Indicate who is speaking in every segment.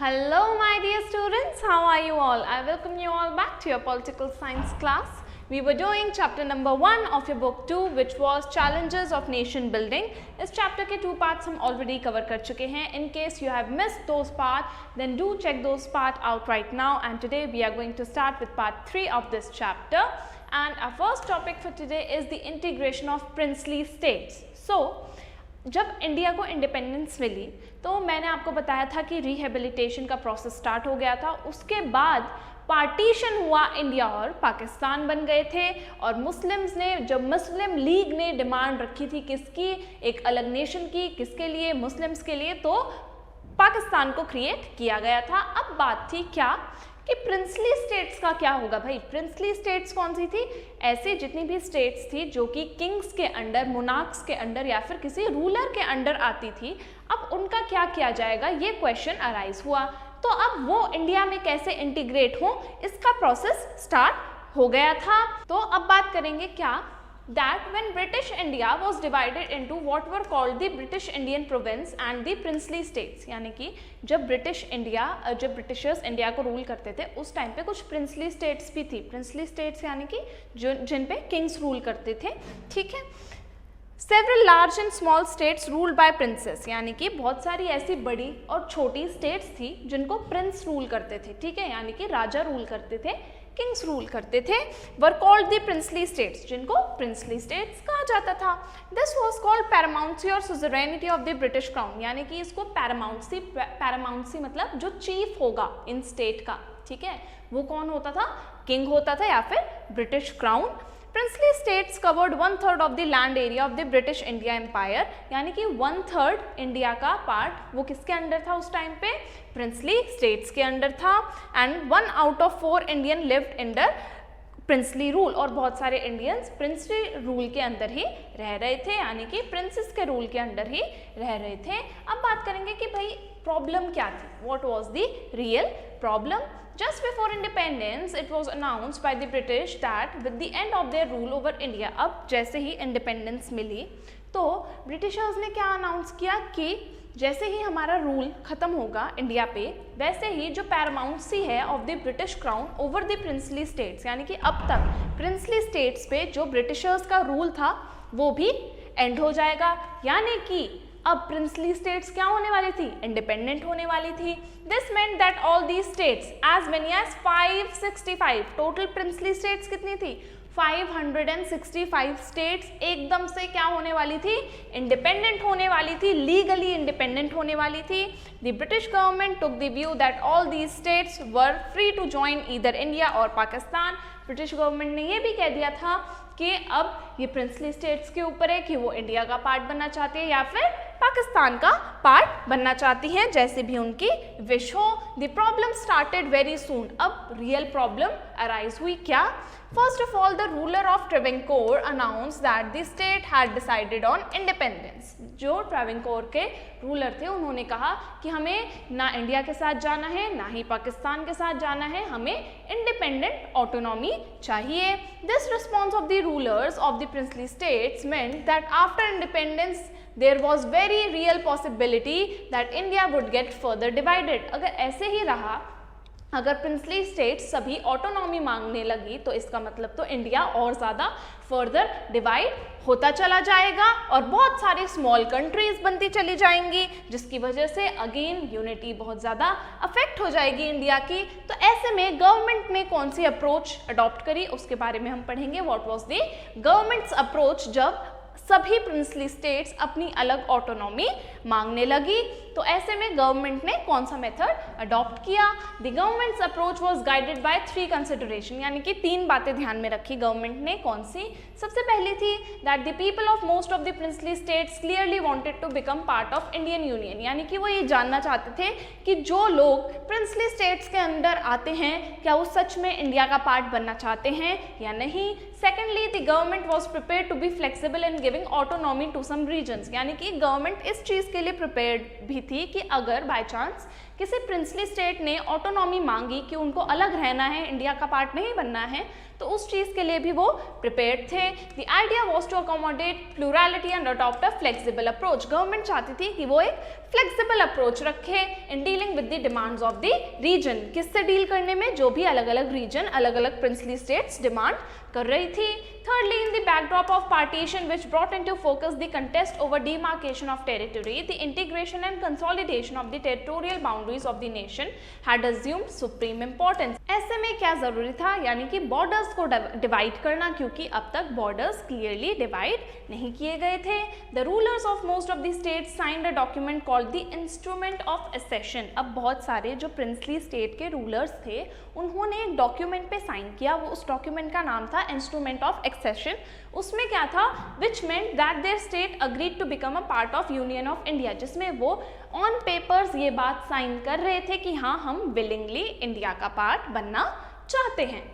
Speaker 1: Hello my dear students, how are you all? I welcome you all back to your political science class. We were doing chapter number 1 of your book 2 which was challenges of nation building. इस chapter के 2 parts हम already cover कर चुके हैं. In case you have missed those parts, then do check those parts out right now, and today we are going to start with part 3 of this chapter. And our first topic for today is the integration of princely states. So, जब India को independence मिली तो मैंने आपको बताया था कि rehabilitation का process start हो गया था. उसके बाद पार्टीशन हुआ, इंडिया और पाकिस्तान बन गए थे. और मुस्लिम्स ने, जब मुस्लिम लीग ने डिमांड रखी थी किसकी, एक अलग नेशन की, किसके लिए, मुस्लिम्स के लिए, तो पाकिस्तान को क्रिएट किया गया था. अब बात थी क्या कि प्रिंसली स्टेट्स का क्या होगा. भाई प्रिंसली स्टेट्स कौन सी थी? ऐसी जितनी भी स्टेट्स थी जो कि किंग्स के अंडर, मोनार्क्स के अंडर या फिर किसी रूलर के अंडर आती थी, अब उनका क्या किया जाएगा, ये क्वेश्चन अराइज हुआ. तो अब वो इंडिया में कैसे इंटीग्रेट हो, इसका प्रोसेस स्टार्ट हो गया था. तो अब बात करेंगे क्या, that when British India was divided into what were called the British Indian province and the princely states. यानी कि जब जब ब्रिटिशर्स इंडिया को रूल करते थे उस टाइम पे कुछ प्रिंसली स्टेट्स भी थी. प्रिंसली स्टेट्स यानी कि जिन पे किंग्स रूल करते थे, ठीक है. Several large and small states ruled by princess, यानी कि बहुत सारी ऐसी बड़ी और छोटी स्टेट्स थी जिनको प्रिंस रूल करते थे, ठीक है, यानी कि राजा रूल करते थे, किंग्स रूल करते थे. Were called the princely states, जिनको प्रिंसली स्टेट्स कहा जाता था. दिस वाज कॉल्ड पैरामाउंसी और suzerainty of the British crown, यानी कि इसको पैरामाउंसी मतलब जो चीफ होगा इन स्टेट का, ठीक है, वो कौन होता था, किंग होता था या फिर British crown. Princely states covered 1/3 of the land area of the British India empire, यानी कि 1/3 इंडिया का पार्ट वो किसके अंडर था उस टाइम पे, प्रिंसली स्टेट्स के अंडर था. And 1 out of 4 Indian lived under princely rule, और बहुत सारे इंडियंस प्रिंसली रूल के अंदर ही रह रहे थे, यानी कि प्रिंसेस के रूल के अंडर ही रह रहे थे. अब बात करेंगे कि भाई प्रॉब्लम क्या थी, what was the real problem. Just before independence, it was announced by the British that with the end of their rule over India, अब जैसे ही इंडिपेंडेंस मिली तो ब्रिटिशर्स ने क्या अनाउंस किया कि जैसे ही हमारा रूल खत्म होगा इंडिया पे, वैसे ही जो पैरामाउंसी है of the British crown over the princely states, यानी कि अब तक प्रिंसली स्टेट्स पे जो ब्रिटिशर्स का रूल था वो भी एंड हो जाएगा. यानी कि अब प्रिंसली स्टेट्स क्या होने वाली थी, इंडिपेंडेंट होने वाली थी. This meant that all these states as many as 565, total princely states कितनी थी, 565 स्टेट्स एकदम से क्या होने वाली थी, इंडिपेंडेंट होने वाली थी, लीगली इंडिपेंडेंट होने वाली थी. The British government took the view that all these states were free to join either India or Pakistan. British government ने ये भी कह दिया था कि अब ये प्रिंसली स्टेट्स के ऊपर है कि वो इंडिया का पार्ट बनना चाहती है या फिर पाकिस्तान का पार्ट बनना चाहती हैं, जैसे भी उनकी विश हो. The problem started very soon, अब रियल प्रॉब्लम अराइज हुई क्या. First of all, the ruler of Travancore announced that the state had decided on independence. जो ट्रेवेंकोर के रूलर थे उन्होंने कहा कि हमें ना इंडिया के साथ जाना है ना ही पाकिस्तान के साथ जाना है, हमें इंडिपेंडेंट ऑटोनॉमी चाहिए. This response of the rulers of the princely states meant that after independence there was very real possibility that India would get further divided. अगर ऐसे ही रहा, अगर प्रिंसली स्टेट्स सभी ऑटोनॉमी मांगने लगी तो इसका मतलब तो इंडिया और ज़्यादा फर्दर डिवाइड होता चला जाएगा और बहुत सारी स्मॉल कंट्रीज बनती चली जाएंगी, जिसकी वजह से अगेन यूनिटी बहुत ज़्यादा अफेक्ट हो जाएगी इंडिया की. तो ऐसे में गवर्नमेंट ने कौन सी अप्रोच अडॉप्ट करी उसके बारे में हम पढ़ेंगे. What was the governments approach जब सभी प्रिंसली स्टेट्स अपनी अलग ऑटोनॉमी मांगने लगी, तो ऐसे में गवर्नमेंट ने कौन सा मेथड अडॉप्ट किया. The governments approach was guided by 3 consideration, यानी कि 3 बातें ध्यान में रखी गवर्नमेंट ने. कौन सी? सबसे पहली थी that the people of most of the princely states clearly wanted to become part of Indian union, यानी कि वो ये जानना चाहते थे कि जो लोग प्रिंसली स्टेट्स के अंदर आते हैं क्या वो सच में इंडिया का पार्ट बनना चाहते हैं या नहीं. Secondly, the government was prepared to be flexible in giving autonomy to some regions, यानी कि गवर्नमेंट इस चीज़ के लिए प्रिपेयर्ड भी थी कि अगर बाय चांस किसी प्रिंसली स्टेट ने ऑटोनॉमी मांगी कि उनको अलग रहना है, इंडिया का पार्ट नहीं बनना है, तो उस चीज़ के लिए भी वो प्रिपेयर्ड थे। The idea was to accommodate plurality and adopt a flexible approach. Government चाहती थी कि वो एक फ्लेक्सिबल अप्रोच रखे in dealing with the demands of the region. किससे डील करने में? जो भी अलग अलग रीजन, अलग अलग प्रिंसली स्टेट्स डिमांड कर रही थी। Thirdly, in the backdrop of partition which brought into focus the contest over demarcation of territory, the integration and consolidation of the territorial boundaries of the nation had assumed supreme importance. ऐसे में क्या जरूरी था? यानी कि borders को divide करना, क्योंकि अब तक बॉर्डर्स क्लियरली डिवाइड नहीं किए गए थे। The rulers of most of the states signed a document called the Instrument of Accession. अब बहुत सारे जो प्रिंसली स्टेट के रूलर्स थे उन्होंने एक डॉक्यूमेंट पे साइन किया। वो उस डॉक्यूमेंट का नाम था इंस्ट्रूमेंट ऑफ एक्सेशन। उसमें क्या था? Which meant that their state agreed to become a part of union of India, जिसमें वो ऑन पेपर्स ये बात साइन कर रहे थे कि हाँ, हम विलिंगली इंडिया का पार्ट बनना चाहते हैं।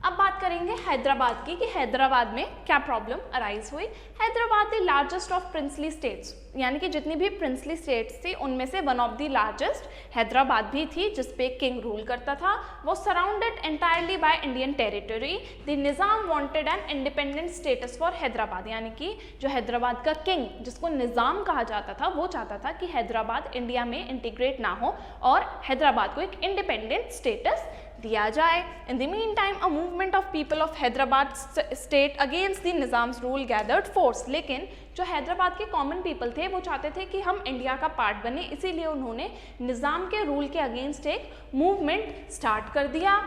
Speaker 1: अब बात करेंगे हैदराबाद की कि हैदराबाद में क्या प्रॉब्लम अराइज हुई। Hyderabad the largest of princely states, यानी कि जितनी भी प्रिंसली स्टेट्स थी उनमें से one of the largest Hyderabad भी थी, जिसपे किंग रूल करता था। वो surrounded entirely by Indian territory. The Nizam wanted an independent status for Hyderabad, यानी कि जो हैदराबाद का किंग, जिसको निज़ाम कहा जाता था, वो चाहता था कि हैदराबाद इंडिया में इंटीग्रेट ना हो और हैदराबाद को एक इंडिपेंडेंट स्टेटस दिया जाए। In the mean time a movement of people of Hyderabad state against the Nizam's rule gathered force. लेकिन जो हैदराबाद के कॉमन पीपल थे वो चाहते थे कि हम इंडिया का पार्ट बने, इसीलिए उन्होंने निज़ाम के रूल के अगेंस्ट एक मूवमेंट स्टार्ट कर दिया।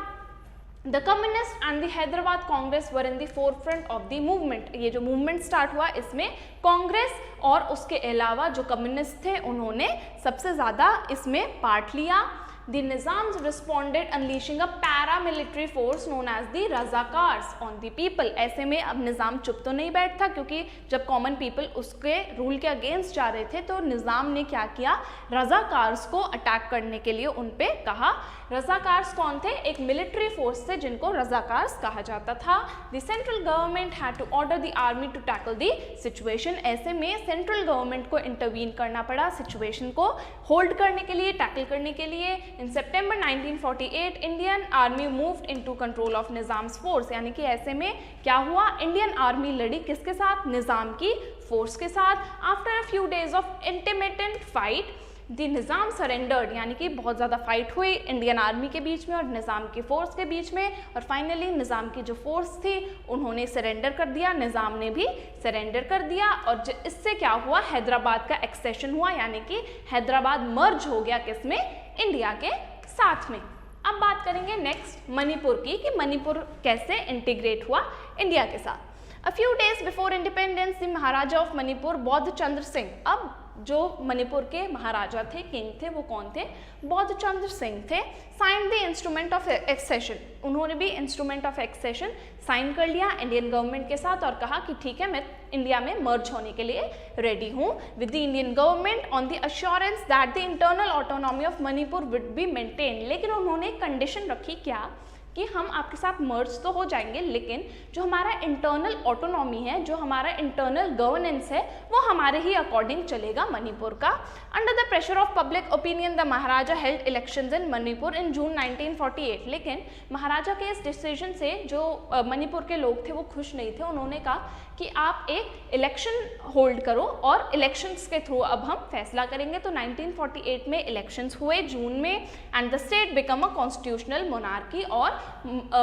Speaker 1: The communist and the Hyderabad Congress were in the forefront of the movement. ये जो मूवमेंट स्टार्ट हुआ इसमें कांग्रेस और उसके अलावा जो कम्युनिस्ट थे उन्होंने सबसे ज़्यादा इसमें पार्ट लिया। The Nizams responded unleashing a paramilitary force known as the Razakars on the people. ऐसे में अब निज़ाम चुप तो नहीं बैठता, क्योंकि जब कॉमन पीपल उसके रूल के अगेंस्ट जा रहे थे तो निज़ाम ने क्या किया? रज़ाकार्स को अटैक करने के लिए उन पे कहा। रज़ाकार्स कौन थे? एक मिलिट्री फोर्स थे जिनको रज़ाकार्स कहा जाता था। The central government had to order the army to tackle the situation. ऐसे में सेंट्रल गवर्नमेंट को इंटरवीन करना पड़ा सिचुएशन को होल्ड करने के लिए, टैकल करने के लिए। In September 1948, Indian Army moved into control of Nizam's force, यानी कि ऐसे में क्या हुआ? इंडियन आर्मी लड़ी किसके साथ? निज़ाम की फोर्स के साथ। After a few days of intermittent fight, the Nizam surrendered, यानी कि बहुत ज़्यादा फाइट हुई इंडियन आर्मी के बीच में और निज़ाम की फोर्स के बीच में, और फाइनली निज़ाम की जो फोर्स थी उन्होंने सरेंडर कर दिया, निज़ाम ने भी सरेंडर कर दिया। और इससे क्या हुआ? हैदराबाद का एक्सेशन हुआ, यानी कि हैदराबाद मर्ज हो गया किसमें? इंडिया के साथ में। अब बात करेंगे नेक्स्ट मणिपुर की कि मणिपुर कैसे इंटीग्रेट हुआ इंडिया के साथ। A few days before independence the Maharaja of Manipur बौद्ध चंद्र सिंह, अब जो मणिपुर के महाराजा थे, किंग थे, वो कौन थे? बौद्ध चंद्र सिंह थे। Sign the instrument of accession, उन्होंने भी इंस्ट्रूमेंट ऑफ एक्सेशन साइन कर लिया इंडियन गवर्नमेंट के साथ और कहा कि ठीक है, मैं इंडिया में मर्ज होने के लिए रेडी हूँ with the Indian government on the assurance that the internal autonomy of Manipur would be maintain. लेकिन उन्होंने कंडीशन रखी क्या? कि हम आपके साथ मर्ज तो हो जाएंगे, लेकिन जो हमारा इंटरनल ऑटोनॉमी है, जो हमारा इंटरनल गवर्नेंस है, वो हमारे ही अकॉर्डिंग चलेगा मणिपुर का। Under the pressure of public opinion the Maharaja held elections in Manipur in June 1948। लेकिन महाराजा के इस डिसीजन से जो मणिपुर के लोग थे वो खुश नहीं थे। उन्होंने कहा कि आप एक इलेक्शन होल्ड करो और इलेक्शंस के थ्रू अब हम फैसला करेंगे। तो 1948 में इलेक्शंस हुए जून में and the state become a constitutional monarchy. और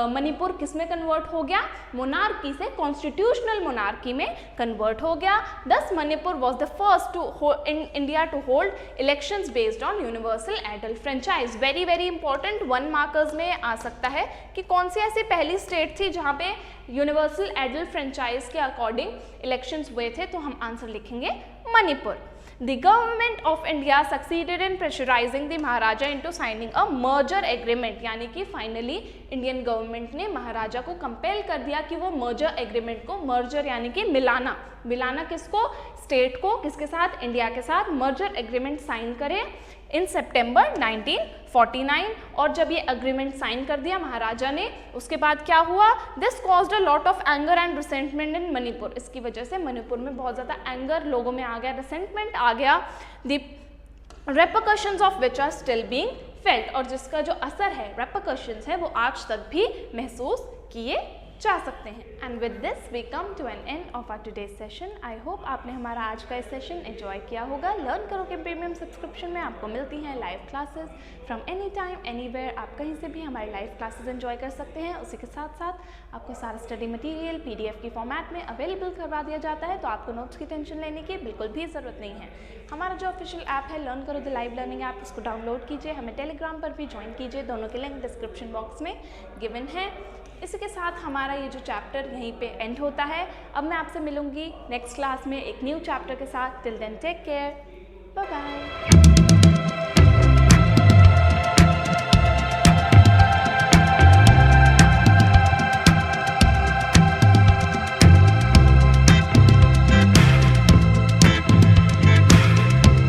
Speaker 1: मणिपुर किस में कन्वर्ट हो गया? मोनार्की से कॉन्स्टिट्यूशनल मोनार्की में कन्वर्ट हो गया। Thus Manipur was the first in India to hold elections based on universal adult franchise. Very very important 1 markers में आ सकता है कि कौन सी ऐसी पहली स्टेट थी जहाँ पे यूनिवर्सल एडल्ट फ्रेंचाइज के अकॉर्डिंग इलेक्शंस हुए थे। तो हम आंसर लिखेंगे Manipur. The government of India succeeded in pressurizing the Maharaja into signing a merger agreement, यानी कि फाइनली इंडियन गवर्नमेंट ने महाराजा को कंपेल कर दिया कि वो मर्जर एग्रीमेंट को, मर्जर यानी कि मिलाना, मिलाना किसको? स्टेट को, किसके साथ? इंडिया के साथ मर्जर एग्रीमेंट साइन करे इन सितंबर 1949। और जब ये अग्रीमेंट साइन कर दिया महाराजा ने, उसके बाद क्या हुआ? This caused a lot of anger and resentment in Manipur. इसकी वजह से मणिपुर में बहुत ज़्यादा एंगर लोगों में आ गया, रिसेंटमेंट आ गया। The repercussions of which are still being felt, और जिसका जो असर है, repercussions है, वो आज तक भी महसूस किए जा सकते हैं। And with this we come to an end of our today's session. I hope आपने हमारा आज का सेशन एंजॉय किया होगा। लर्न करो के प्रीमियम सब्सक्रिप्शन में आपको मिलती हैं live classes from any time anywhere. आप कहीं से भी हमारी लाइव क्लासेस एंजॉय कर सकते हैं। उसी के साथ साथ आपको सारा स्टडी मटेरियल PDF की फॉर्मेट में अवेलेबल करवा दिया जाता है, तो आपको नोट्स की टेंशन लेने की बिल्कुल भी ज़रूरत नहीं है। हमारा जो ऑफिशियल ऐप है लर्न करो द लाइव लर्निंग ऐप, उसको डाउनलोड कीजिए, हमें टेलीग्राम पर भी ज्वाइन कीजिए, दोनों के लिंक डिस्क्रिप्शन बॉक्स में गिवन है। इसी के साथ हमारा ये जो चैप्टर यहीं पे एंड होता है। अब मैं आपसे मिलूंगी नेक्स्ट क्लास में एक न्यू चैप्टर के साथ। Till then take care, bye bye.